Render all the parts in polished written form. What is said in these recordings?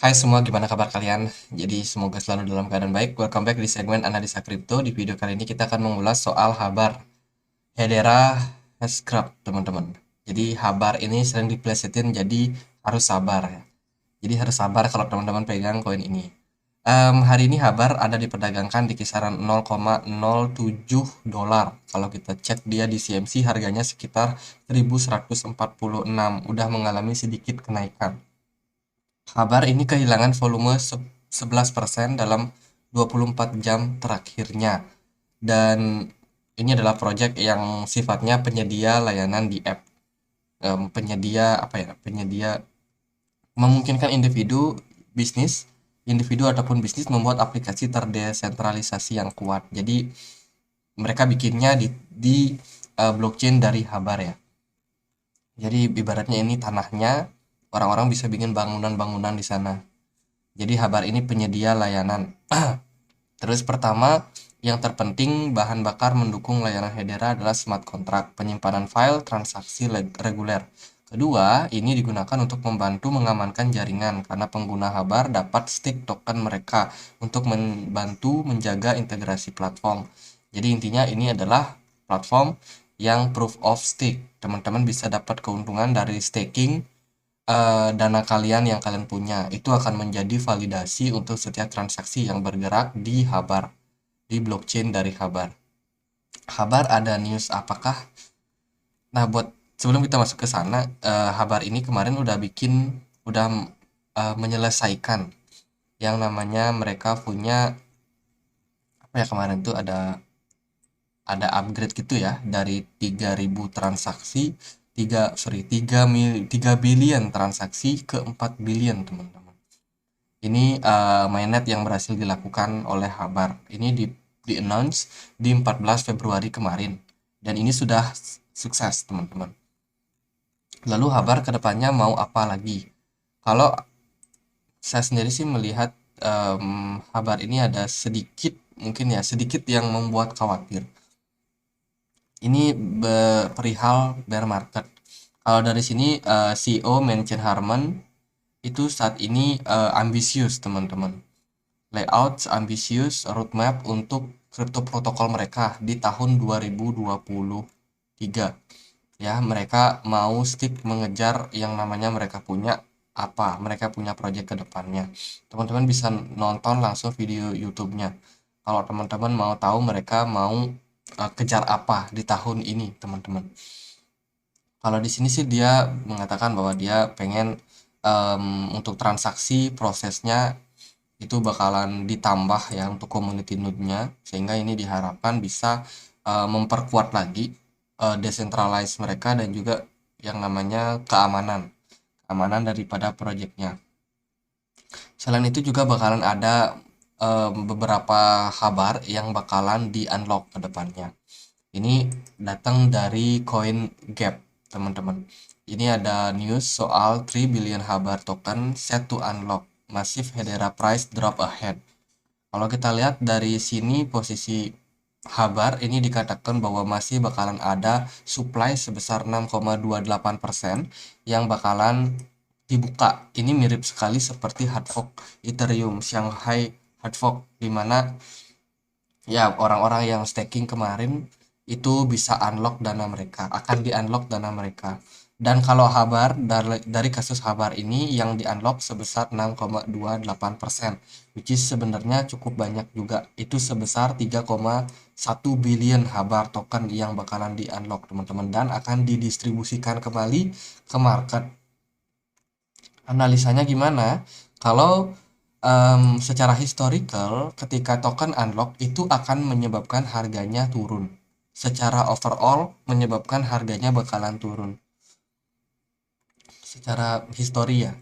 Hai semua, gimana kabar kalian? Jadi semoga selalu dalam keadaan baik. Welcome back di segmen Analisa Kripto. Di video kali ini kita akan mengulas soal Habar Hedera Hashgraph, teman-teman. Jadi Habar ini sering diplesetin jadi harus sabar ya. Jadi harus sabar kalau teman-teman pegang koin ini. Hari ini Habar ada diperdagangkan di kisaran 0,07 dolar. Kalau kita cek dia di CMC harganya sekitar 1146, udah mengalami sedikit kenaikan. Habar ini kehilangan volume 11% dalam 24 jam terakhirnya. Dan ini adalah proyek yang sifatnya penyedia layanan di app. Penyedia apa ya? Penyedia memungkinkan individu ataupun bisnis membuat aplikasi terdesentralisasi yang kuat. Jadi mereka bikinnya di blockchain dari Habar ya. Jadi ibaratnya ini tanahnya, orang-orang bisa bikin bangunan-bangunan di sana. Jadi Habar ini penyedia layanan. Terus pertama, yang terpenting bahan bakar mendukung layanan Hedera adalah smart contract, penyimpanan file transaksi reguler. Kedua, ini digunakan untuk membantu mengamankan jaringan karena pengguna Habar dapat stake token mereka untuk membantu menjaga integrasi platform. Jadi intinya ini adalah platform yang proof of stake. Teman-teman bisa dapat keuntungan dari staking dana kalian yang kalian punya. Itu akan menjadi validasi untuk setiap transaksi yang bergerak di Habar, di blockchain dari Habar. Habar ada news apakah? Nah, buat sebelum kita masuk ke sana, Habar ini kemarin udah menyelesaikan yang namanya mereka punya apa ya, kemarin tuh ada upgrade gitu ya, dari 3.000 transaksi 3 billion transaksi ke 4 billion, teman-teman. Ini mainnet yang berhasil dilakukan oleh Habar. Ini di-announce di 14 Februari kemarin. Dan ini sudah sukses, teman-teman. Lalu Habar kedepannya mau apa lagi? Kalau saya sendiri sih melihat Habar ini ada sedikit yang membuat khawatir. Ini perihal bear market. Kalau dari sini CEO mention Harman itu saat ini ambisius, teman-teman. Layout ambisius roadmap untuk crypto protokol mereka di tahun 2023. Ya, mereka mau stick mengejar yang namanya mereka punya apa, mereka punya project ke depannya. Teman-teman bisa nonton langsung video YouTube-nya. Kalau teman-teman mau tahu mereka mau kejar apa di tahun ini, teman-teman. Kalau di sini sih dia mengatakan bahwa dia pengen untuk transaksi prosesnya itu bakalan ditambah ya untuk community node-nya, sehingga ini diharapkan bisa memperkuat lagi decentralize mereka dan juga yang namanya keamanan daripada projectnya. Selain itu juga bakalan ada beberapa kabar yang bakalan di unlock ke depannya. Ini datang dari CoinGap, teman-teman. Ini ada news soal 3 billion Habar token set to unlock. Massive Hedera price drop ahead. Kalau kita lihat dari sini posisi Habar ini dikatakan bahwa masih bakalan ada supply sebesar 6,28% yang bakalan dibuka. Ini mirip sekali seperti hard fork Ethereum Shanghai hard fork, di mana ya orang-orang yang staking kemarin itu bisa unlock dana mereka, akan di unlock dana mereka. Dan kalau Habar, dari kasus Habar ini yang di unlock sebesar 6,28%, which is sebenarnya cukup banyak juga. Itu sebesar 3,1 billion Habar token yang bakalan di unlock, teman-teman, dan akan didistribusikan kembali ke market. Analisanya gimana? Kalau secara historical, ketika token unlock itu akan menyebabkan harganya turun. Secara overall menyebabkan harganya bakalan turun. Secara histori ya.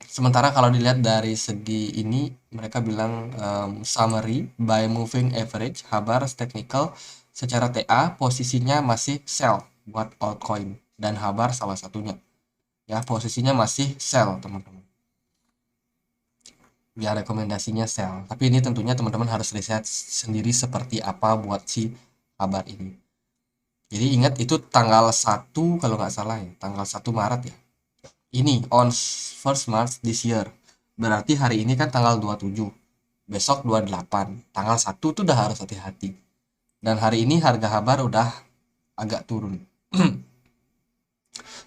Sementara kalau dilihat dari segi ini, mereka bilang summary by moving average, Habar technical secara TA posisinya masih sell buat altcoin, dan Habar salah satunya. Ya, posisinya masih sell, teman-teman. Ya, rekomendasinya sell. Tapi ini tentunya teman-teman harus riset sendiri seperti apa buat si kabar ini. Jadi ingat itu tanggal 1 kalau nggak salah ya, tanggal 1 Maret ya. Ini on first March this year. Berarti hari ini kan tanggal 27, besok 28, tanggal 1 tuh udah harus hati-hati. Dan hari ini harga Habar udah agak turun.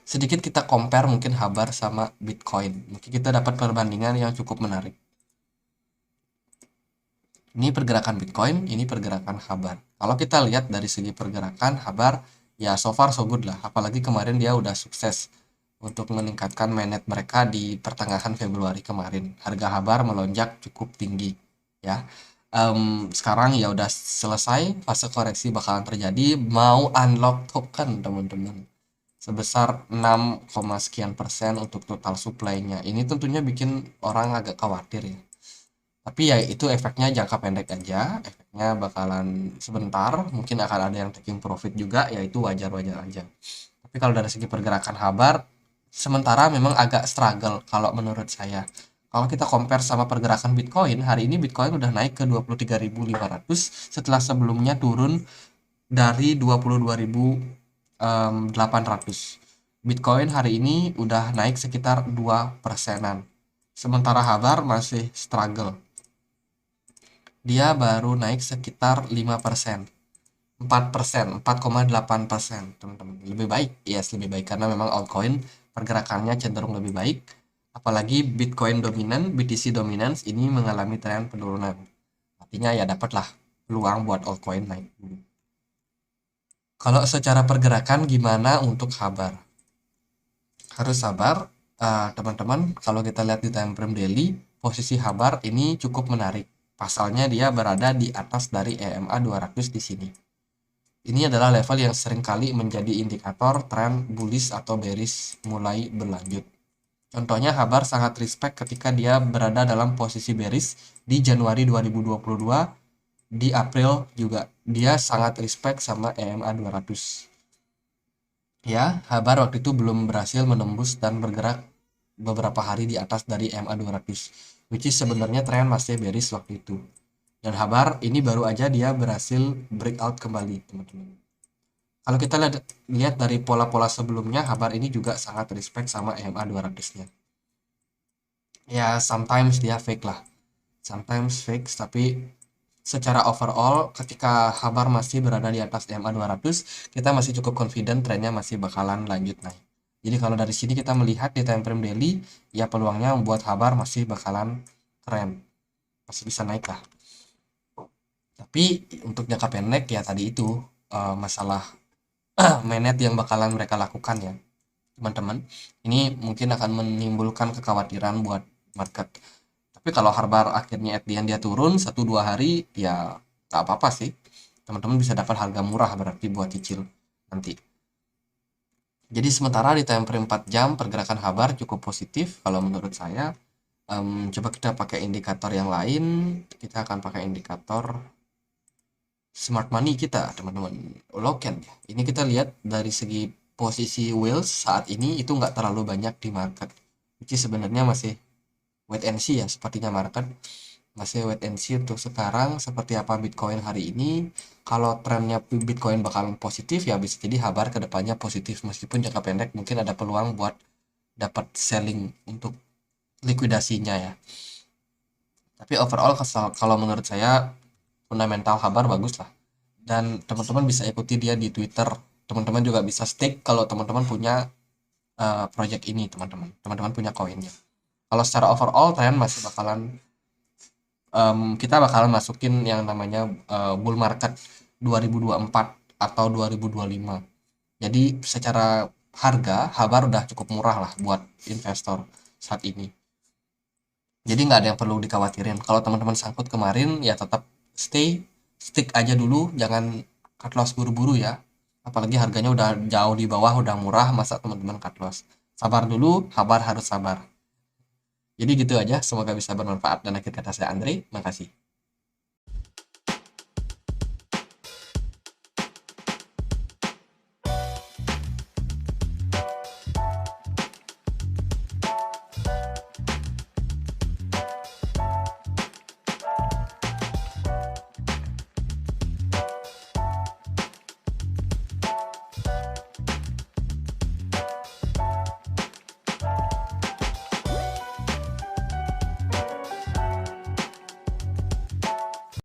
Sedikit kita compare mungkin Habar sama Bitcoin. Mungkin kita dapat perbandingan yang cukup menarik. Ini pergerakan Bitcoin, ini pergerakan Habar. Kalau kita lihat dari segi pergerakan Habar, ya so far so good lah. Apalagi kemarin dia udah sukses untuk meningkatkan mainnet mereka di pertengahan Februari kemarin. Harga Habar melonjak cukup tinggi, ya. Sekarang ya udah selesai, fase koreksi bakalan terjadi, mau unlock token teman-teman sebesar 6, sekian persen untuk total supply-nya. Ini tentunya bikin orang agak khawatir ya. Tapi ya itu efeknya jangka pendek aja, efeknya bakalan sebentar, mungkin akan ada yang taking profit juga, ya itu wajar-wajar aja. Tapi kalau dari segi pergerakan Habar, sementara memang agak struggle kalau menurut saya. Kalau kita compare sama pergerakan Bitcoin, hari ini Bitcoin udah naik ke 23.500 setelah sebelumnya turun dari 22.800. Bitcoin hari ini udah naik sekitar 2%-an. Sementara Habar masih struggle. Dia baru naik sekitar 5%. 4%, 4,8%, teman-teman. Lebih baik, yes, lebih baik karena memang altcoin pergerakannya cenderung lebih baik. Apalagi Bitcoin dominan, BTC dominance ini mengalami tren penurunan. Artinya ya dapatlah peluang buat altcoin naik. Kalau secara pergerakan gimana untuk Habar? Harus sabar, teman-teman. Kalau kita lihat di time frame daily, posisi Habar ini cukup menarik. Pasalnya dia berada di atas dari EMA 200 di sini. Ini adalah level yang seringkali menjadi indikator tren bullish atau bearish mulai berlanjut. Contohnya Habar sangat respect ketika dia berada dalam posisi bearish di Januari 2022, di April juga dia sangat respect sama EMA 200. Ya, Habar waktu itu belum berhasil menembus dan bergerak beberapa hari di atas dari EMA 200, which is sebenarnya tren masih bearish waktu itu. Dan Habar ini baru aja dia berhasil breakout kembali, teman-teman. Kalau kita lihat dari pola-pola sebelumnya, Habar ini juga sangat respect sama EMA 200-nya. Ya, sometimes dia fake lah. Sometimes fake, tapi secara overall ketika Habar masih berada di atas EMA 200, kita masih cukup confident trennya masih bakalan lanjut naik. Jadi kalau dari sini kita melihat di time frame daily, ya peluangnya membuat Habar masih bakalan keren. Masih bisa naik lah. Tapi untuk jangka pendek ya tadi itu masalah mainnet yang bakalan mereka lakukan ya teman-teman. Ini mungkin akan menimbulkan kekhawatiran buat market. Tapi kalau Habar akhirnya at the end dia turun 1-2 hari ya nggak apa-apa sih. Teman-teman bisa dapat harga murah berarti buat cicil nanti. Jadi sementara di time frame 4 jam pergerakan Habar cukup positif kalau menurut saya. Coba kita pakai indikator yang lain. Kita akan pakai indikator smart money kita teman-teman, Loken. Ini kita lihat dari segi posisi whales saat ini itu nggak terlalu banyak di market, which is sebenarnya masih wait and see ya, sepertinya market masih wait and see untuk sekarang seperti apa Bitcoin hari ini. Kalau trennya Bitcoin bakalan positif ya bisa jadi Habar kedepannya positif, meskipun jangka pendek mungkin ada peluang buat dapat selling untuk likuidasinya ya. Tapi overall kalau menurut saya fundamental Habar bagus lah, dan teman-teman bisa ikuti dia di Twitter. Teman-teman juga bisa stake kalau teman-teman punya project ini, teman-teman punya koinnya. Kalau secara overall tren masih bakalan kita bakalan masukin yang namanya bull market 2024 atau 2025. Jadi secara harga Habar udah cukup murah lah buat investor saat ini. Jadi nggak ada yang perlu dikhawatirin. Kalau teman-teman sangkut kemarin ya tetap stick aja dulu, jangan cut loss buru-buru ya. Apalagi harganya udah jauh di bawah, udah murah, masa teman-teman cut loss. Sabar dulu, Habar harus sabar. Jadi gitu aja, semoga bisa bermanfaat. Dan akhir kata saya Andre, makasih.